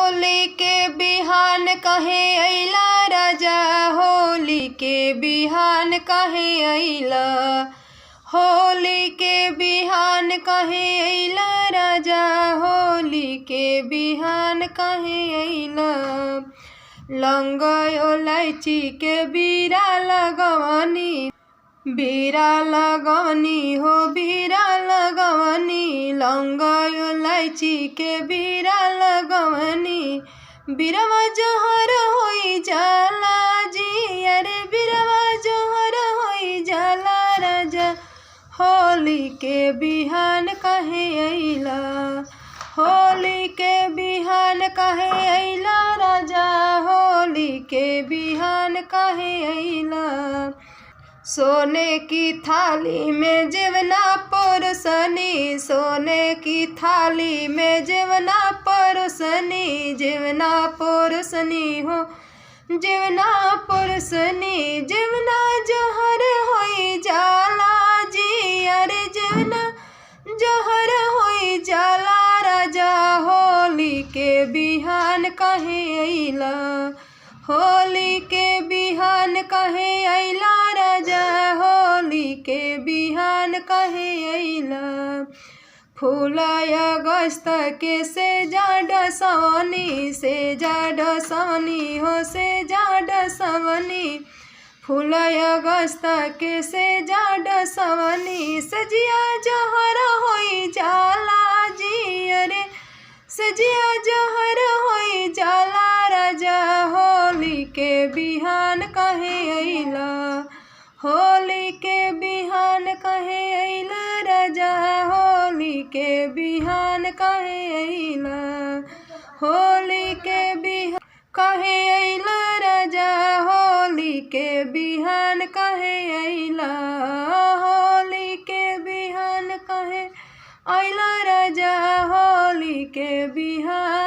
होली के बिहान कहे अइला राजा, होली के बिहान कहे अइला, होली के बिहान कहे अइला राजा, होली के बिहान कहे अइला। लौंग इलायची के बीरा लगवनी, बीरा लगवनी हो बीरा लगवनी, लौंग इलायची के बीरा लगवनी। बीरवा जोहर होई जाला जी, अरे बीरवा जोहर होई जाला राजा, होली के बिहान कहे अइला, होली के बिहान कहे अइला राजा, होली के बिहान कहे अइला। सोने की थाली में जेवना परोसनी, सोने की थाली में जेवना परोसनी, जेवना परोसनी हो जेवना परोसनी। जेवना जोहर होई जाला जी, अरे जेवना जोहर होई जाला राजा, होली के बिहान कहे अइला, होली के बिहान कहे अइला राजा, होली के बिहान कहे अइला। फूल अगस्त के से जाड़ सवनी, से जाड़ सवनी हो से जाड़ सवनी, फूल अगस्त के से जाड़ सवनी। सजिया जोहर होई जाला जी, अरे सजिया जोहर होई जाला राजा, होली के बिहान कहे अइला, होली के बिहान कहे अइला राजा, होली के बिहान कहे अइला, होली के बिहान कहे अइला राजा, होली के बिहान कहे अइला, होली के बिहान कहे अइला राजा, होली के बिहान।